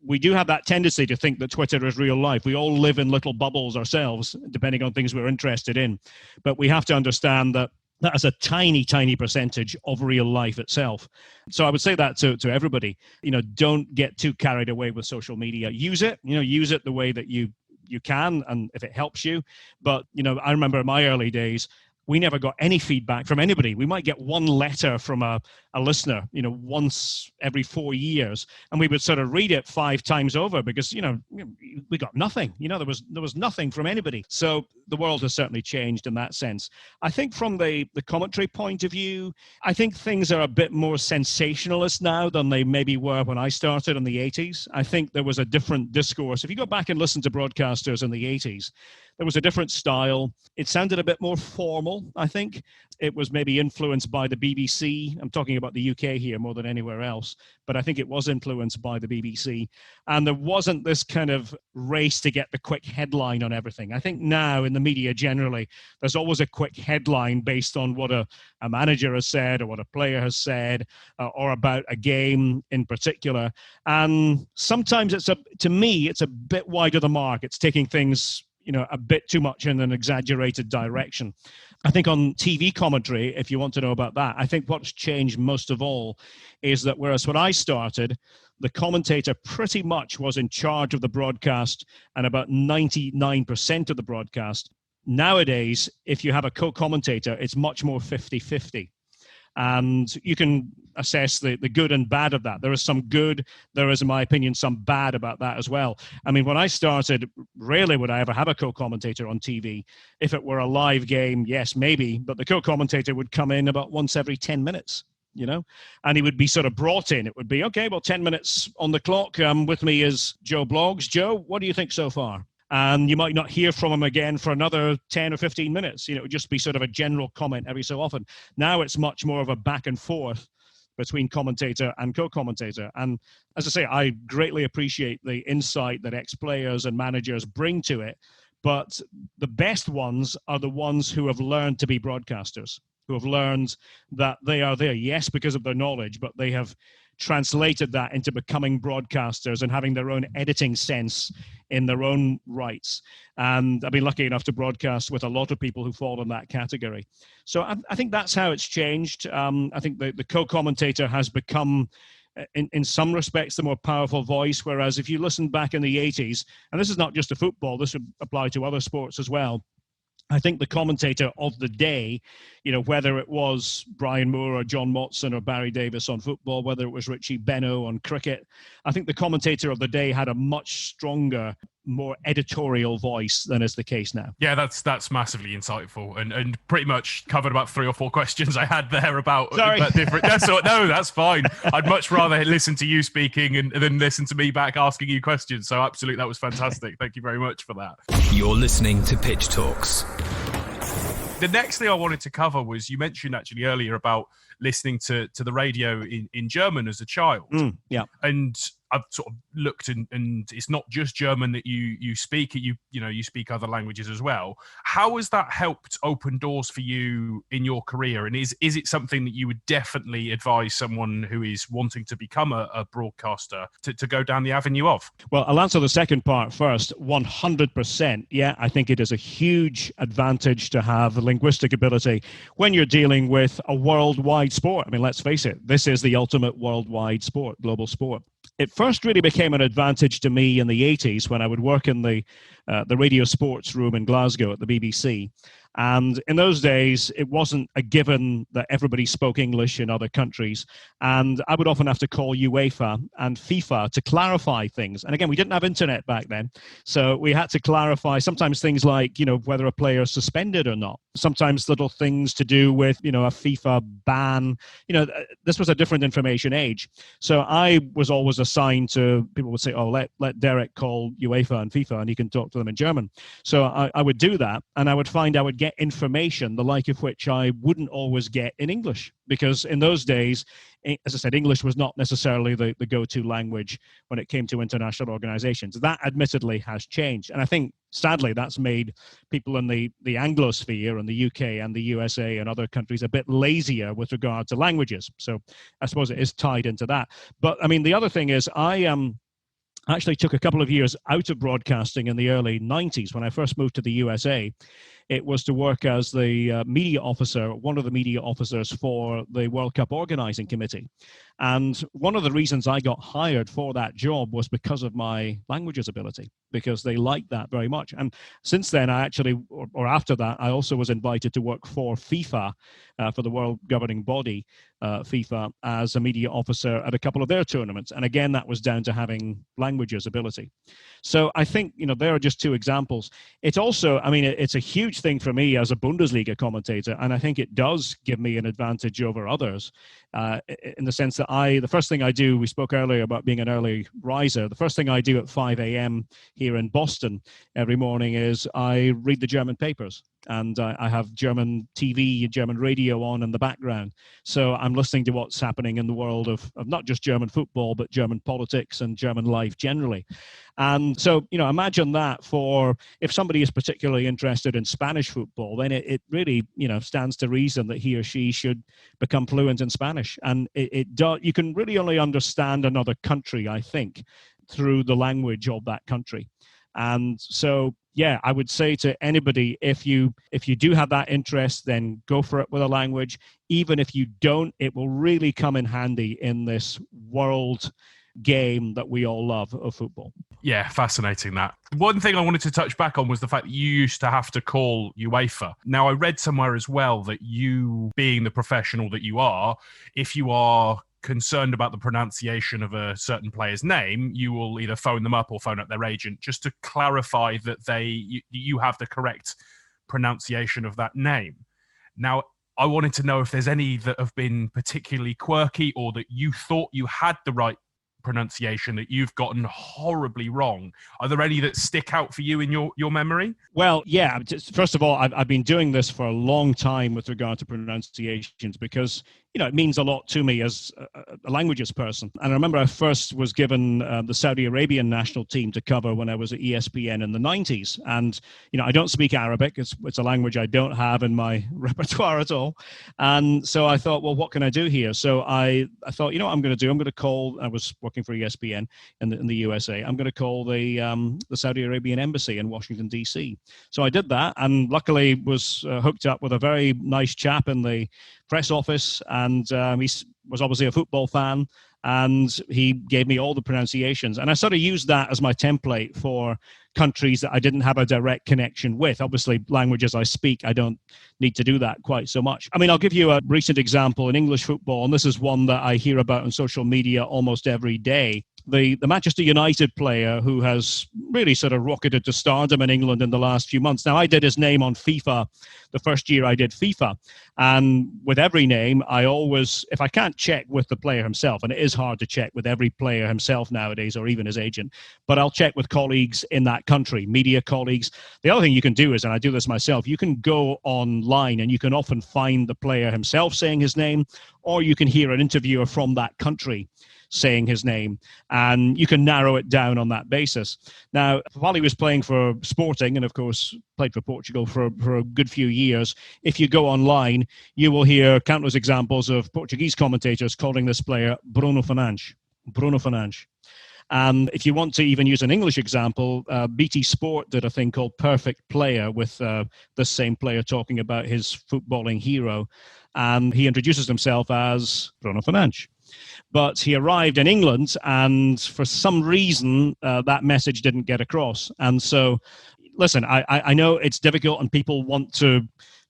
we do have that tendency to think that Twitter is real life. We all live in little bubbles ourselves, depending on things we're interested in. But we have to understand that that is a tiny, tiny percentage of real life itself. So I would say that to everybody, don't get too carried away with social media. Use it, use it the way that you can, and if it helps you. But, I remember in my early days, we never got any feedback from anybody. We might get one letter from a listener, once every 4 years, and we would sort of read it 5 times over because, we got nothing. There was nothing from anybody. So the world has certainly changed in that sense. I think from the commentary point of view, I think things are a bit more sensationalist now than they maybe were when I started in the 80s. I think there was a different discourse. If you go back and listen to broadcasters in the 80s, there was a different style. It sounded a bit more formal, I think. It was maybe influenced by the BBC. I'm talking about the UK here more than anywhere else, but I think it was influenced by the BBC. And there wasn't this kind of race to get the quick headline on everything. I think now in the media generally, there's always a quick headline based on what a manager has said or what a player has said or about a game in particular. And sometimes to me, it's a bit wide of the mark. It's taking things a bit too much in an exaggerated direction. I think on TV commentary, if you want to know about that, I think what's changed most of all is that whereas when I started, the commentator pretty much was in charge of the broadcast and about 99% of the broadcast. Nowadays, if you have a co-commentator, it's much more 50-50. And you can assess the good and bad of that. There is some good, there is, in my opinion, some bad about that as well. I mean, when I started, rarely would I ever have a co-commentator on TV. If it were a live game, yes, maybe, but the co-commentator would come in about once every 10 minutes, and he would be sort of brought in. It would be, okay, well, 10 minutes on the clock. With me is Joe Bloggs. Joe, what do you think so far? And you might not hear from him again for another 10 or 15 minutes. It would just be sort of a general comment every so often. Now it's much more of a back and forth between commentator and co-commentator. And as I say, I greatly appreciate the insight that ex-players and managers bring to it. But the best ones are the ones who have learned to be broadcasters, who have learned that they are there, yes, because of their knowledge, but they have translated that into becoming broadcasters and having their own editing sense in their own rights. And I've been lucky enough to broadcast with a lot of people who fall in that category. So I think that's how it's changed. I think the co-commentator has become, in some respects, the more powerful voice, whereas if you listen back in the 80s, and this is not just to football, this would apply to other sports as well, I think the commentator of the day, whether it was Brian Moore or John Motson or Barry Davis on football, whether it was Richie Beno on cricket, I think the commentator of the day had a much stronger, more editorial voice than is the case now. Yeah, that's massively insightful and pretty much covered about 3 or 4 questions I had there about different. No, that's fine. I'd much rather listen to you speaking and than listen to me back asking you questions. So absolutely, that was fantastic. Thank you very much for that. You're listening to Pitch Talks. The next thing I wanted to cover was you mentioned actually earlier about listening to the radio in German as a child. Yeah. And I've sort of looked and it's not just German that you speak. You speak other languages as well. How has that helped open doors for you in your career? And is it something that you would definitely advise someone who is wanting to become a broadcaster to go down the avenue of? Well, I'll answer the second part first. 100%. Yeah, I think it is a huge advantage to have linguistic ability when you're dealing with a worldwide sport. I mean, let's face it, this is the ultimate worldwide sport, global sport. It first really became an advantage to me in the 80s when I would work in the radio sports room in Glasgow at the BBC. And in those days, it wasn't a given that everybody spoke English in other countries. And I would often have to call UEFA and FIFA to clarify things. And again, we didn't have internet back then. So we had to clarify sometimes things like, whether a player is suspended or not. Sometimes little things to do with, a FIFA ban. This was a different information age. So I was always assigned to, people would say, oh, let Derek call UEFA and FIFA and he can talk to them in German. So I would do that and I would find I would get information, the like of which I wouldn't always get in English, because in those days, as I said, English was not necessarily the go-to language when it came to international organizations. That admittedly has changed. And I think, sadly, that's made people in the Anglosphere and the UK and the USA and other countries a bit lazier with regard to languages. So I suppose it is tied into that. But I mean, the other thing is I actually took a couple of years out of broadcasting in the early 90s when I first moved to the USA. it was to work as the media officer, one of the media officers for the World Cup Organizing Committee. And one of the reasons I got hired for that job was because of my languages ability, because they liked that very much. And since then, I actually, or after that, I also was invited to work for FIFA, for the world governing body, FIFA, as a media officer at a couple of their tournaments. And again, that was down to having languages ability. So I think, there are just two examples. It's also, it's a huge thing for me as a Bundesliga commentator, and I think it does give me an advantage over others, in the sense that the first thing I do, we spoke earlier about being an early riser, the first thing I do at 5 a.m. here in Boston every morning is I read the German papers. And I have German TV and German radio on in the background. So I'm listening to what's happening in the world of not just German football, but German politics and German life generally. And so, imagine that if somebody is particularly interested in Spanish football, then it really, stands to reason that he or she should become fluent in Spanish. And you can really only understand another country, I think, through the language of that country. And so, yeah, I would say to anybody, if you do have that interest, then go for it with a language. Even if you don't, it will really come in handy in this world game that we all love of football. Yeah, fascinating that. One thing I wanted to touch back on was the fact that you used to have to call UEFA. Now, I read somewhere as well that you, being the professional that you are, if you are concerned about the pronunciation of a certain player's name, you will either phone them up or phone up their agent just to clarify that you have the correct pronunciation of that name. Now, I wanted to know if there's any that have been particularly quirky or that you thought you had the right pronunciation that you've gotten horribly wrong. Are there any that stick out for you in your memory? Well, yeah. First of all, I've been doing this for a long time with regard to pronunciations because, it means a lot to me as a languages person. And I remember I first was given the Saudi Arabian national team to cover when I was at ESPN in the 90s. And, I don't speak Arabic. It's a language I don't have in my repertoire at all. And so I thought, well, what can I do here? So I thought, I'm going to call, I was working for ESPN in the USA. I'm going to call the Saudi Arabian embassy in Washington, D.C. So I did that and luckily was hooked up with a very nice chap in the press office, and he was obviously a football fan, and he gave me all the pronunciations. And I sort of used that as my template for countries that I didn't have a direct connection with. Obviously, languages I speak, I don't need to do that quite so much. I'll give you a recent example in English football, and this is one that I hear about on social media almost every day. The Manchester United player who has really sort of rocketed to stardom in England in the last few months. Now, I did his name on FIFA the first year I did FIFA. And with every name, I always, if I can't check with the player himself, and it is hard to check with every player himself nowadays or even his agent, but I'll check with colleagues in that country, media colleagues. The other thing you can do is, and I do this myself, you can go online and you can often find the player himself saying his name, or you can hear an interviewer from that country saying his name, and you can narrow it down on that basis. Now, while he was playing for Sporting, and of course played for Portugal for a good few years, if you go online, you will hear countless examples of Portuguese commentators calling this player Bruno Fernandes. Bruno Fernandes. And if you want to even use an English example, BT Sport did a thing called Perfect Player with this same player talking about his footballing hero, and he introduces himself as Bruno Fernandes. But he arrived in England, and for some reason, that message didn't get across. And so, listen, I know it's difficult, and people want to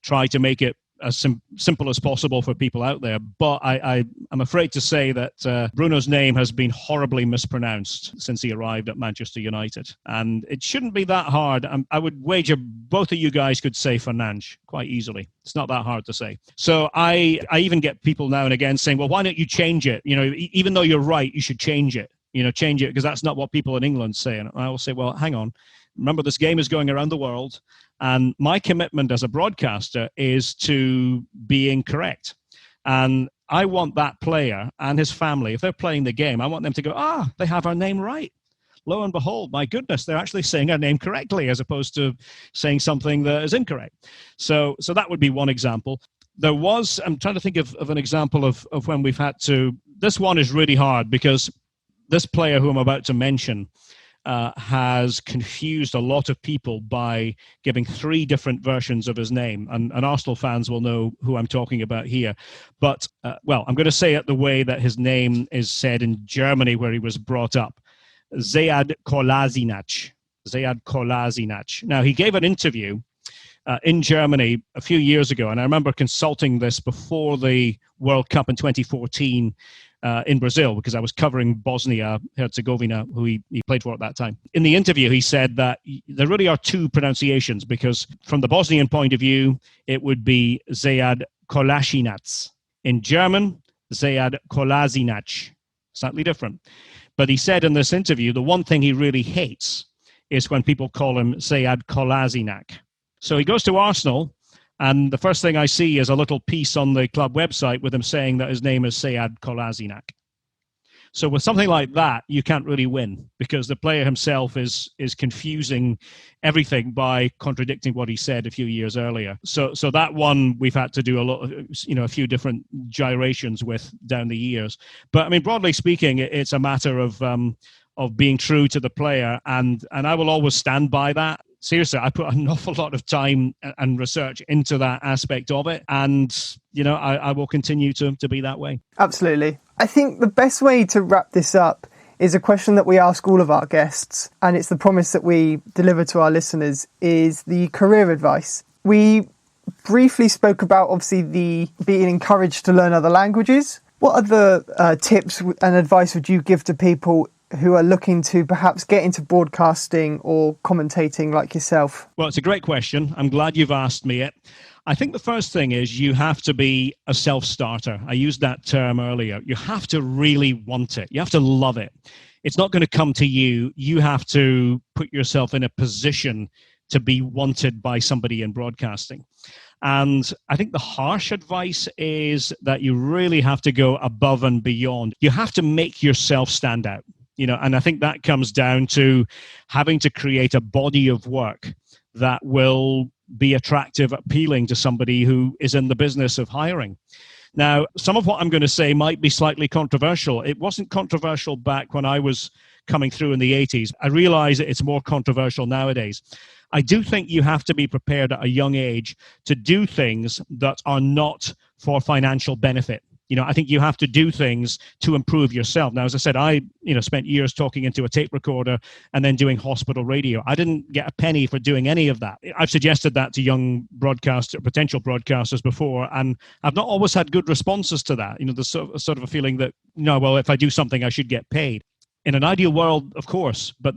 try to make it as simple as possible for people out there. But I'm afraid to say that Bruno's name has been horribly mispronounced since he arrived at Manchester United. And it shouldn't be that hard. I would wager both of you guys could say Fernandes quite easily. It's not that hard to say. So I even get people now and again saying, well, why don't you change it? Even though you're right, you should change it. Change it because that's not what people in England say. And I will say, well, hang on. Remember, this game is going around the world, and my commitment as a broadcaster is to being correct. And I want that player and his family, if they're playing the game, I want them to go, they have our name right. Lo and behold, my goodness, they're actually saying our name correctly as opposed to saying something that is incorrect. So that would be one example. I'm trying to think of an example of when we've had to, this one is really hard because this player who I'm about to mention, has confused a lot of people by giving 3 different versions of his name. And Arsenal fans will know who I'm talking about here. But, I'm going to say it the way that his name is said in Germany, where he was brought up. Sead Kolasinac. Sead Kolasinac. Now, he gave an interview in Germany a few years ago, and I remember consulting this before the World Cup in 2014 in Brazil, because I was covering Bosnia-Herzegovina, who he played for at that time. In the interview, he said that there really are 2 pronunciations, because from the Bosnian point of view, it would be Sead Kolasinac. In German, Sead Kolasinac. Slightly different. But he said in this interview, the one thing he really hates is when people call him Sead Kolasinac. So he goes to Arsenal, and the first thing I see is a little piece on the club website with him saying that his name is Sead Kolasinac. So with something like that, you can't really win, because the player himself is confusing everything by contradicting what he said a few years earlier. So that one we've had to do a few different gyrations with down the years. But I mean, broadly speaking, it's a matter of being true to the player, and I will always stand by that. Seriously, I put an awful lot of time and research into that aspect of it. And, I will continue to be that way. Absolutely. I think the best way to wrap this up is a question that we ask all of our guests, and it's the promise that we deliver to our listeners, is the career advice. We briefly spoke about, obviously, the being encouraged to learn other languages. What other tips and advice would you give to people who are looking to perhaps get into broadcasting or commentating like yourself? Well, it's a great question. I'm glad you've asked me it. I think the first thing is you have to be a self-starter. I used that term earlier. You have to really want it. You have to love it. It's not going to come to you. You have to put yourself in a position to be wanted by somebody in broadcasting. And I think the harsh advice is that you really have to go above and beyond. You have to make yourself stand out. And I think that comes down to having to create a body of work that will be attractive, appealing to somebody who is in the business of hiring. Now, some of what I'm going to say might be slightly controversial. It wasn't controversial back when I was coming through in the 80s. I realize that it's more controversial nowadays. I do think you have to be prepared at a young age to do things that are not for financial benefit. I think you have to do things to improve yourself. Now, as I said, I spent years talking into a tape recorder and then doing hospital radio. I didn't get a penny for doing any of that. I've suggested that to young potential broadcasters before, and I've not always had good responses to that. There's sort of a feeling that, if I do something, I should get paid. In an ideal world, of course, but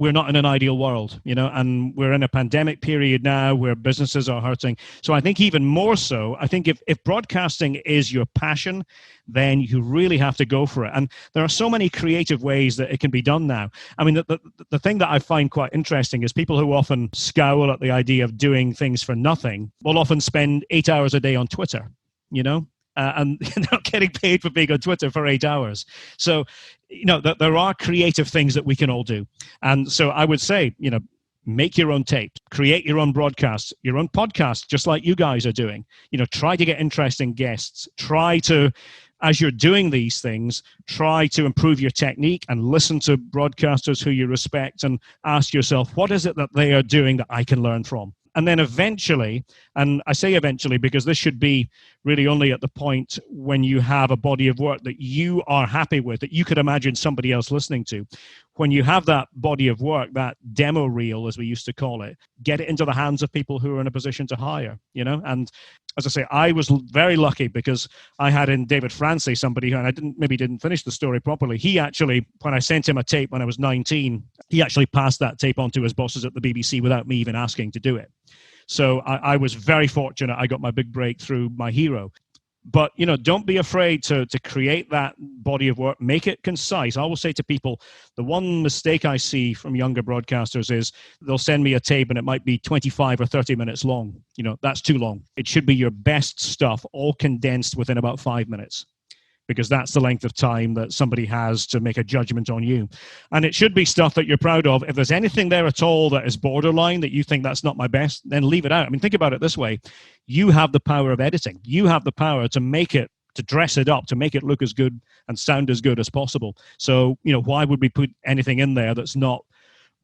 we're not in an ideal world, and we're in a pandemic period now where businesses are hurting. So I think even more so, I think if broadcasting is your passion, then you really have to go for it. And there are so many creative ways that it can be done now. I mean, the thing that I find quite interesting is people who often scowl at the idea of doing things for nothing will often spend 8 hours a day on Twitter, and they're not getting paid for being on Twitter for 8 hours. So, there are creative things that we can all do. And so I would say, make your own tapes, create your own broadcasts, your own podcasts, just like you guys are doing. Try to get interesting guests. Try to, as you're doing these things, try to improve your technique and listen to broadcasters who you respect and ask yourself, what is it that they are doing that I can learn from? And then eventually, and I say eventually because this should be really only at the point when you have a body of work that you are happy with, that you could imagine somebody else listening to. When you have that body of work, that demo reel, as we used to call it, get it into the hands of people who are in a position to hire, And as I say, I was very lucky because I had in David Francie somebody who, and I didn't finish the story properly. He actually, when I sent him a tape when I was 19, he actually passed that tape on to his bosses at the BBC without me even asking to do it. So I was very fortunate. I got my big break through my hero. But, don't be afraid to create that body of work. Make it concise. I will say to people, the one mistake I see from younger broadcasters is they'll send me a tape and it might be 25 or 30 minutes long. That's too long. It should be your best stuff, all condensed within about 5 minutes, because that's the length of time that somebody has to make a judgment on you. And it should be stuff that you're proud of. If there's anything there at all that is borderline, that you think that's not my best, then leave it out. I mean, think about it this way. You have the power of editing. You have the power to make it, to dress it up, to make it look as good and sound as good as possible. So, why would we put anything in there that's not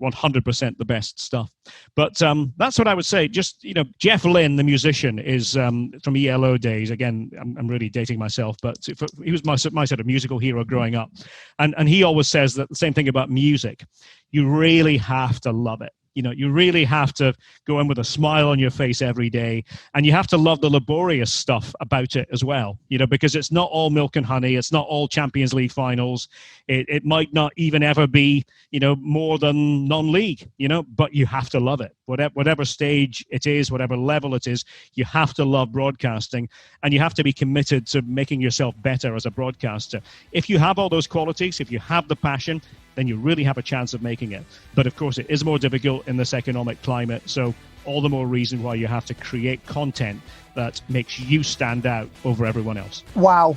100% the best stuff. But that's what I would say. Just, Jeff Lynne, the musician, is from ELO days. Again, I'm really dating myself, but he was my sort of musical hero growing up. And he always says that the same thing about music. You really have to love it. You really have to go in with a smile on your face every day, and you have to love the laborious stuff about it as well, because it's not all milk and honey. It's not all Champions League finals. It might not even ever be, more than non-league, but you have to love it. Whatever stage it is, whatever level it is, you have to love broadcasting, and you have to be committed to making yourself better as a broadcaster. If you have all those qualities, if you have the passion, then you really have a chance of making it. But of course, it is more difficult in this economic climate. So all the more reason why you have to create content that makes you stand out over everyone else. Wow.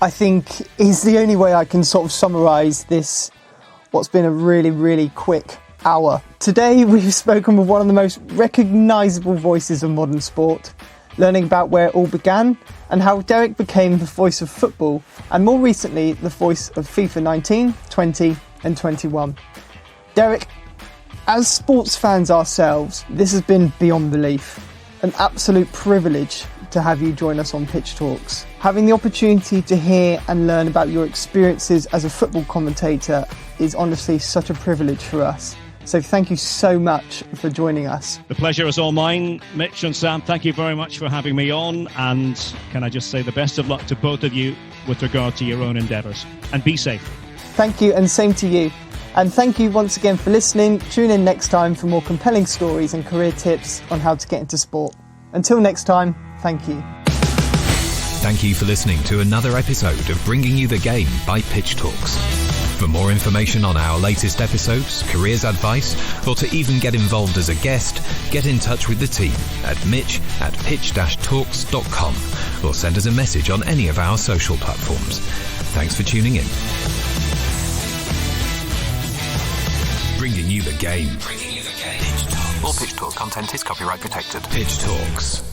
I think is the only way I can sort of summarize this, what's been a really, really quick hour. Today, we've spoken with one of the most recognizable voices of modern sport, learning about where it all began and how Derek became the voice of football, and more recently, the voice of FIFA 19, 20, and 21. Derek, as sports fans ourselves, this has been beyond belief. An absolute privilege to have you join us on Pitch Talks. Having the opportunity to hear and learn about your experiences as a football commentator is honestly such a privilege for us. So thank you so much for joining us. The pleasure is all mine, Mitch and Sam. Thank you very much for having me on. And can I just say the best of luck to both of you with regard to your own endeavours. And be safe. Thank you, and same to you. And thank you once again for listening. Tune in next time for more compelling stories and career tips on how to get into sport. Until next time, thank you. Thank you for listening to another episode of Bringing You the Game by Pitch Talks. For more information on our latest episodes, careers advice, or to even get involved as a guest, get in touch with the team at mitch@pitch-talks.com or send us a message on any of our social platforms. Thanks for tuning in. Bringing you the game. Pitch Talks. All Pitch Talk content is copyright protected. Pitch Talks.